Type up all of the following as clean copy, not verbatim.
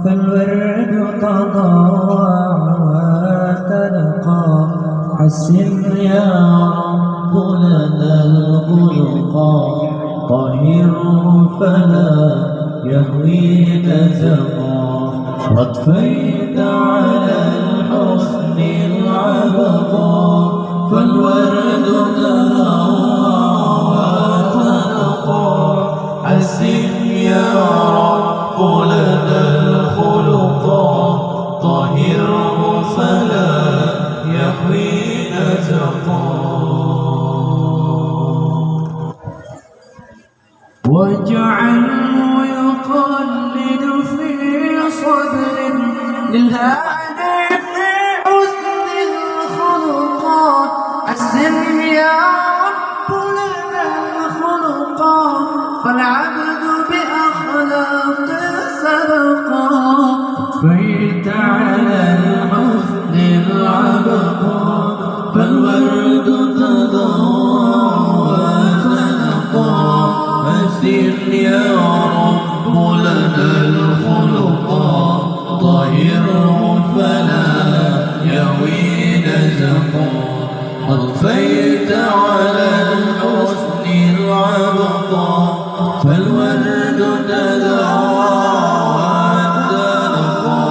فالورد تضوى وتلقى حسن يا رب لنا الخلقا طهره فلا يهوي نزقا واطفيت على الحسن العبقا فالورد تضوى وتلقى حسن يا رب لنا الخلقا طهره فلا يحوي نزقا واجعله يقلد في صدر للهادي في حسن الخلقا حسن يا رب لنا الخلقا فالعبد بأخلاق سبقا فيت على الحسن العبقا فالورد تضوى وتنقى حسن يا رب لنا الخلقا طهره فلا يهوي نزقا أضفيت على الحسن العبقا فالورد تدعى وتنقى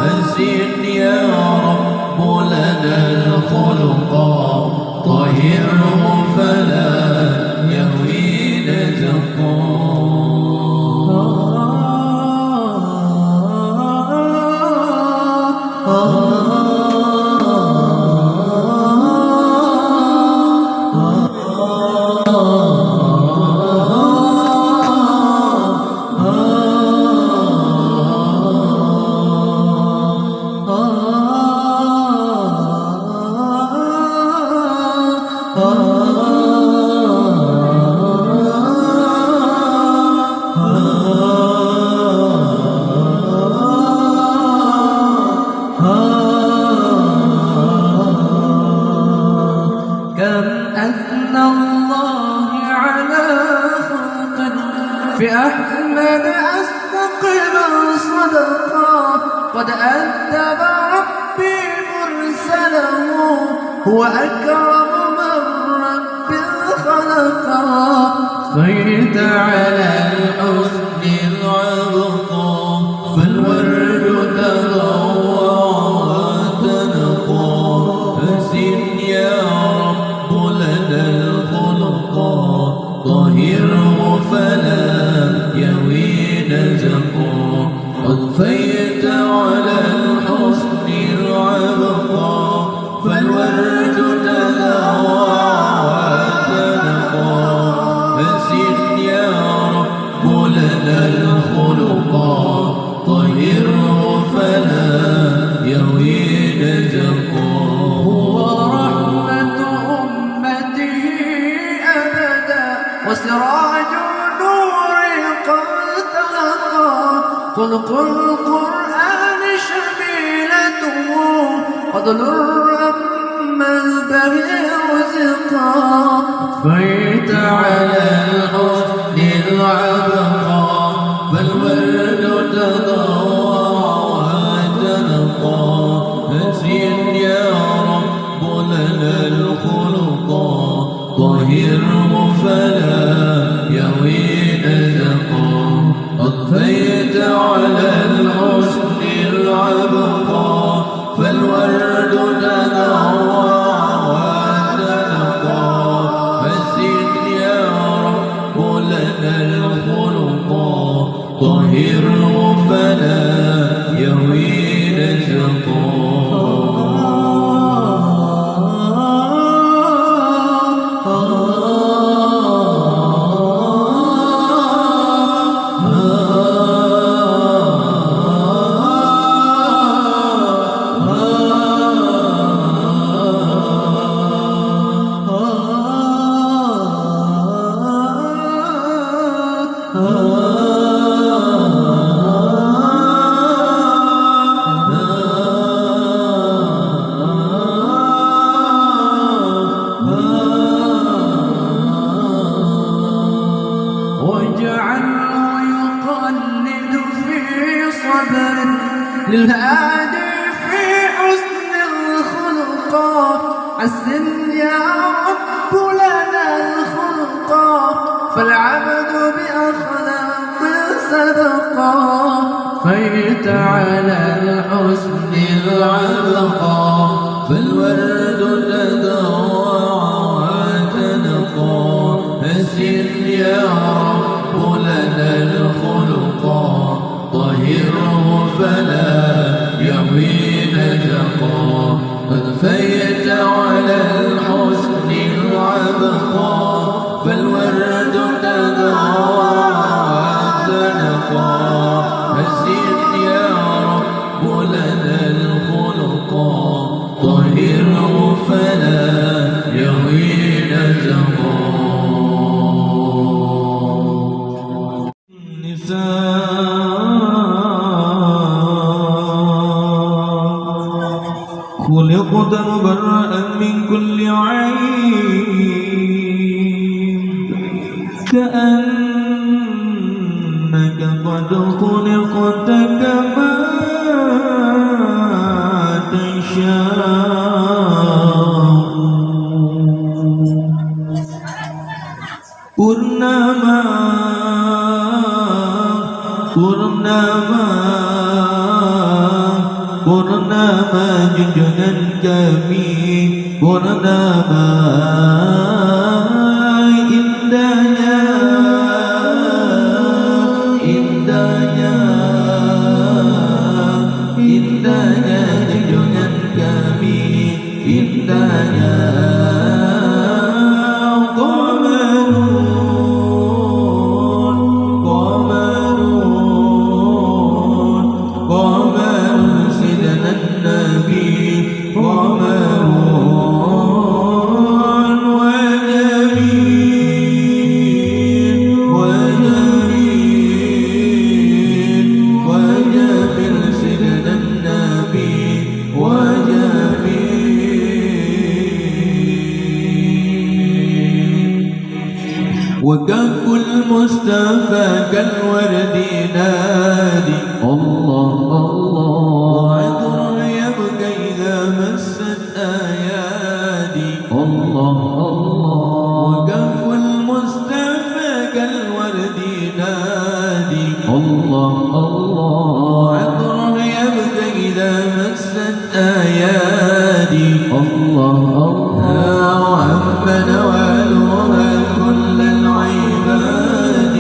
حسن يا رب لنا الخلقا طهره فلا يهوي نزقا في أحمد أستقم صدقا قد أدب ربي مرسله هو أكرم من رب خلقا صيت على الحسن العبقا فالورد تضوى وتنقى حسن يا رب لنا الخلقا طهره فلا يهوي نزقا أضفيت على الحسن العبقا فالورد تدعى وتنقى حسن يا رب لنا الخلقا طهره فلا يهوي نزقا هو رحمة أمتي أبدا وسراج نور قد تلقى خلق القرآن شميلته فضل الرحمن البهي رزقا فيت على الحسن العبقا فالورد تضوى وتنقى حسن يا رب لنا الخلقا طهره فلا يهوي نزقا أضفيت على الحسن العبقا فالورد تضوى وتنقى حسن يا رب لنا الخلقا طهره فلا يهوي نزقا صبر للهادي في حسن الخلق حسن يا رب لنا الخلق فالعبد بأخلاق صدقا فيت على الحسن العلقا فالورد تدوى وتنقى حسن يا رب لنا الخلقا طهره فلا يهوي نجقا قد فيت على الحسن العبقا فالورد تدوى وتنقى حسن يا رب لنا الخلقا طهره فلا يهوي نجقا خلقت مبرأ من كل عيب كأنك قد خلقت كما تشاء Purnama junjungan kami Purnama indahnya junjungan kami indahnya وكف المصطفى كالورد نادي الله الله عطر يبكى إذا مست آيادي الله الله وكف المصطفى كالورد نادي الله الله عطر يبكى إذا مست آيادي الله الله وعم نوالها كل العباد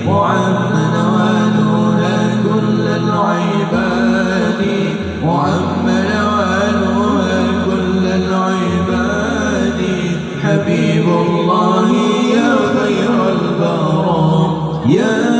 وعم نوالها كل العباد وعم نوالها كل العباد حبيب الله يا خير البراء يا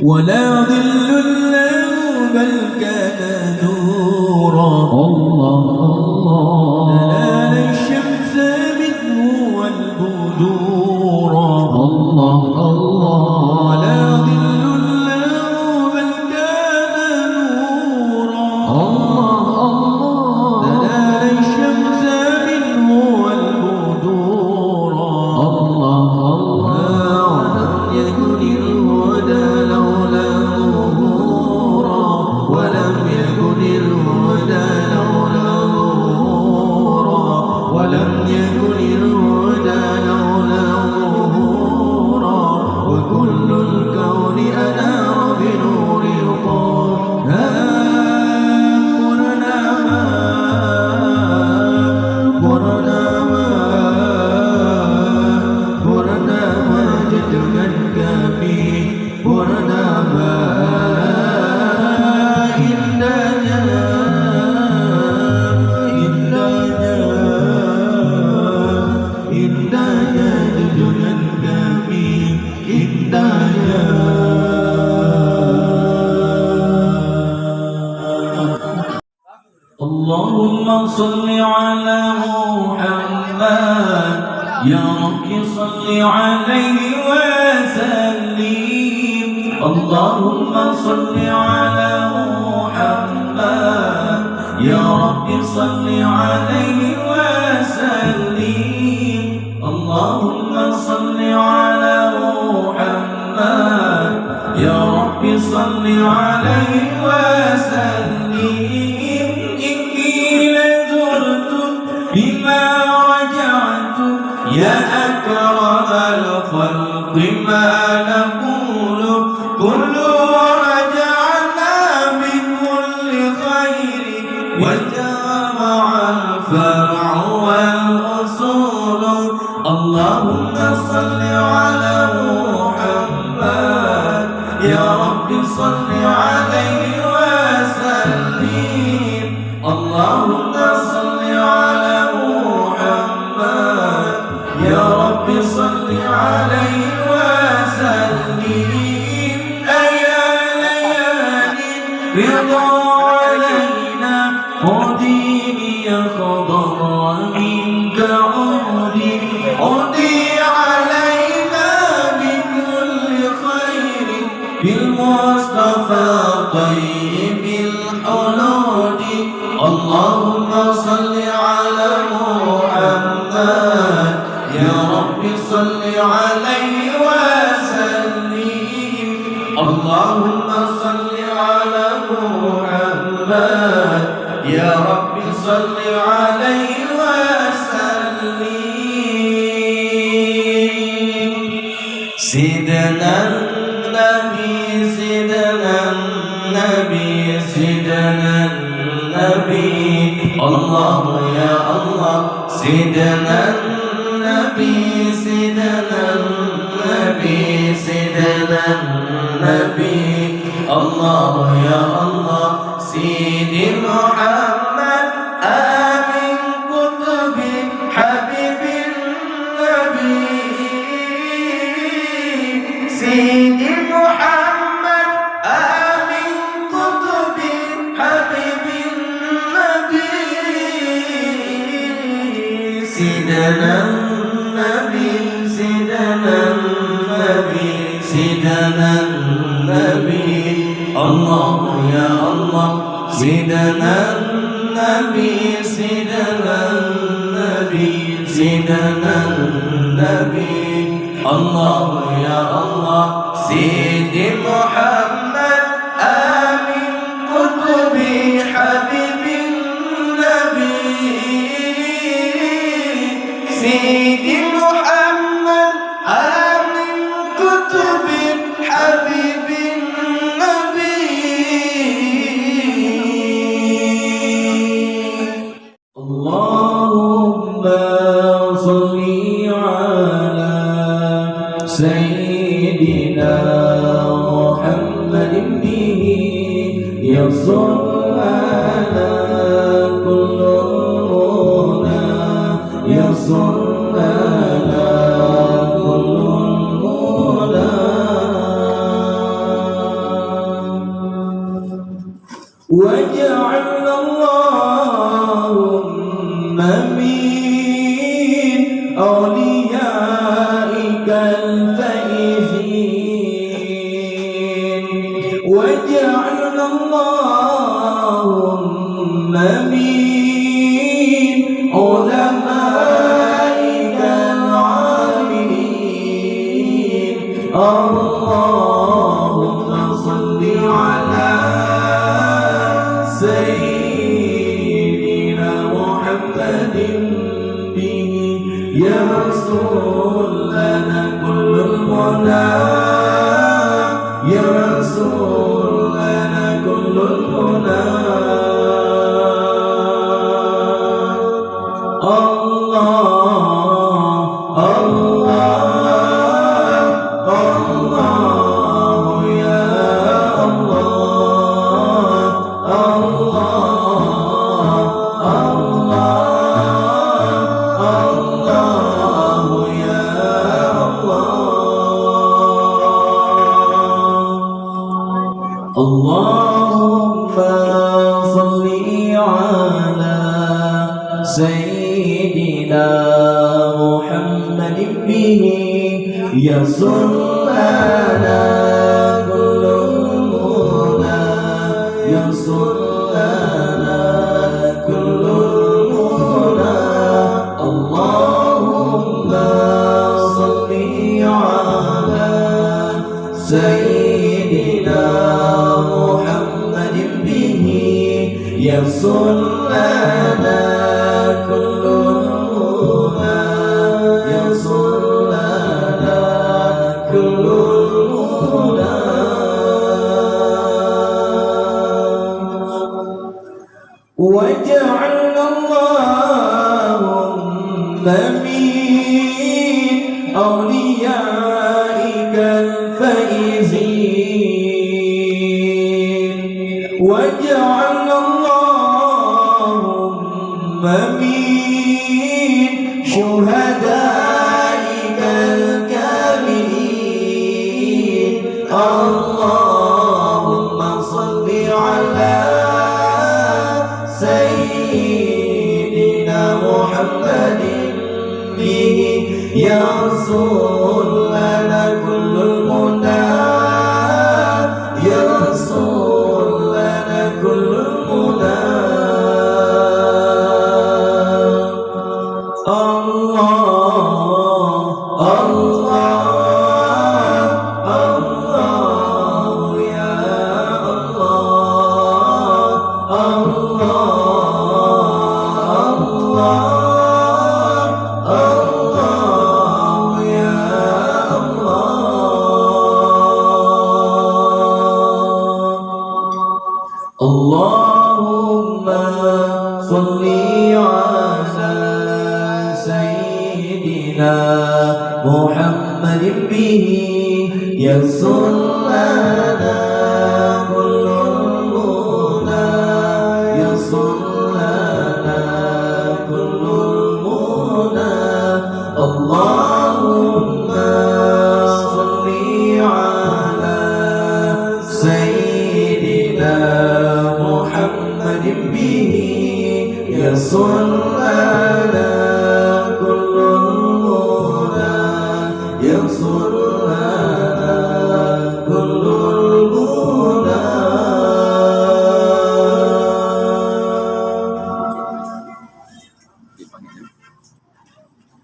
ولا ظل له بل كان نورا الله الله تنال الشمس منه والبدور الله الله ولا ظل له بل كان نورا الله الله تنال الشمس منه والبدور الله الله ولم يكن الهدى لولا ظهورا ولم يكن الهدى لولا ظهورا اللهم صل على محمد يا رب صل عليه وسلم. اللهم صل على محمد يا رب صل عليه وسلم. اللهم صل على محمد يا رب صل عليه وسلم. بما رجعت يا أكرم الخلق ما نقول كل رجعنا بكل خير وجمع الفرع والأصول. اللهم صل على محمد يا رب صل عليه وسلم. اللهم صل على محمد يا رب صل عليه وسلم. أيا ليالي رضا علينا عودي خضر منك عودي علينا بكل خير بالمصطفى طيب الحلول. اللهم صل على محمد يا رب صل عليه وسلم. اللهم صل على محمد يا رب صل عليه وسلم. سيدنا النبي سيدنا النبي سيدنا النبي. الله يا الله سيدنا النبي سيدنا النبي سيدنا النبي. الله يا الله سيدي محمد آمين قطب حبيب النبي. سيدي محمد آمين قطب حبيب سيدنا النبي سيدنا النبي سيدنا النبي. الله يا الله سيدنا النبي سيدنا النبي سيدنا النبي. الله يا الله سيدي محمد آمين قطب حبيب النبي. سيدي محمد آمين كتب حبيب النبي. اللهم صل على سيدنا محمد به يصل لنا كل يصل لنا كل المنى. واجعل اللهم من أوليائك الفائزين. واجعل اللهم من علمائك العاملين. اللهم صل على سيدنا محمد به يرسل لنا كل المنى يرسل لنا كل المنى. الله يا سيدنا محمد به يصل لنا كل المنى يصل لنا كل المنى اللهم صل على سيدنا محمد به يصل لنا كل المنى يصل لنا كل المنى وجعل اللهم من أوليائك الفائزين وجعل اللهم من شهدائك الكاملين اللهم صل على سيدنا محمد به يصل لنا كل المنى يصل لنا كل المنى اللهم صل على سيدنا محمد به يصل لنا كل المنى يصل لنا كل المنى اللهم صل على سيدنا محمد به يصل